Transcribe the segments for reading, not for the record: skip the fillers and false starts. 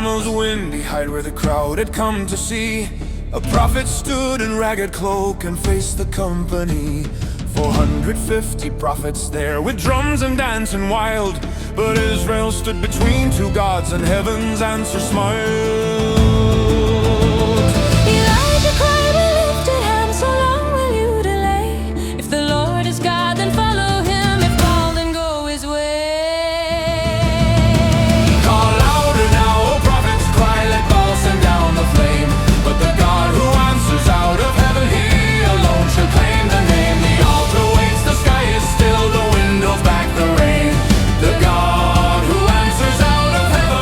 Carmel's windy height, where the crowd had come to see, a prophet stood in ragged cloak and faced the company. 450 prophets there, with drums and dancing wild, but Israel stood between two gods, and heaven's answer smiled. Elijah cried with lifted hands, so long will you delay? If the Lord is God, then follow him. If Baal, then go his way. Call louder now, O prophets, cry, let Baal send down the flame. But the God who answers out of heaven, he alone shall claim the name. The altar waits, the sky is still, the windows back the rain. The God who answers out of heaven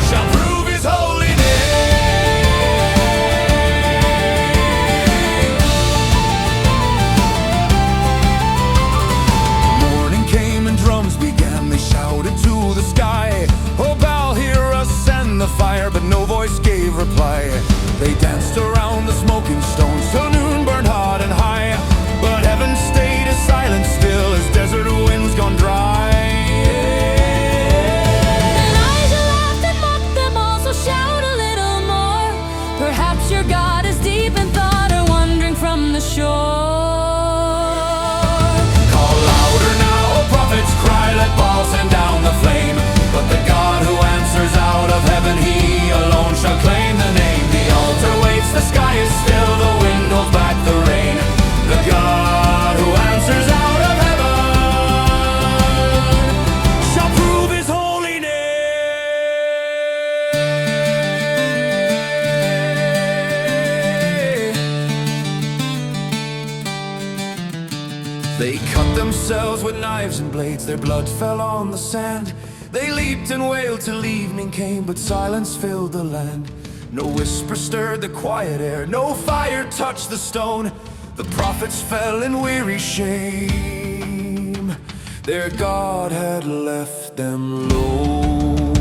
shall prove his holy name. Morning came and drums began, they shouted to the sky, "Oh Baal, hear us, send the fire," but no voice gave reply. They danced around the smoking stones till noon burned hot and high, but heaven stayed as silent still as desert winds gone dry. Elijah laughed and mocked them all, so shout a little more. Perhaps your God is deep in thought, or wandering from the shore. Call louder now, O prophets, cry, let Baal send down the flame. But the God who answers out of heaven, he alone shall claim the name. The altar waits, the sky is still, the wind holds back the rain. The God who answers out of heaven shall prove his holy name. They cut themselves with knives and blades, their blood fell on the sand. They leaped and wailed till evening came, but silence filled the land. No whisper stirred the quiet air, no fire touched the stone. The prophets fell in weary shame, their God had left them alone.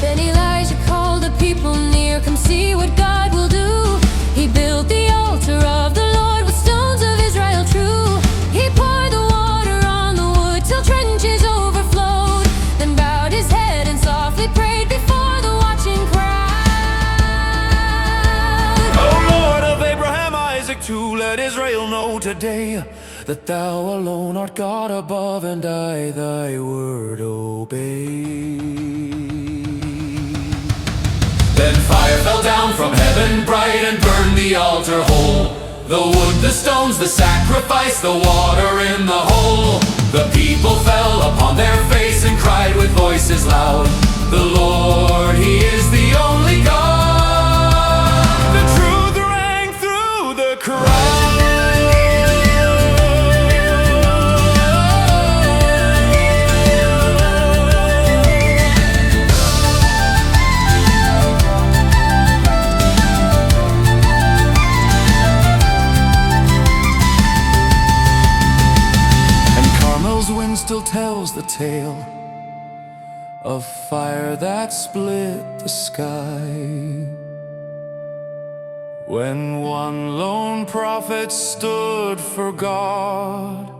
Then Elijah called the people near, come see what God will do. He built the altar of the Lord with stones of Israel true. He poured the water on the wood till trenches overflowed, then bowed his head and softly prayed before the watching crowd. O Lord of Abraham, Isaac too, let Israel know today that thou alone art God above, and I thy word obey. Then fire fell down from heaven bright and burned the altar whole, the wood, the stones, the sacrifice, the water in the hole. The people fell upon their face and cried with voices loud, the Lord, he is the only God. The truth rang through the crowd. Still tells the tale of fire that split the sky, when one lone prophet stood for God.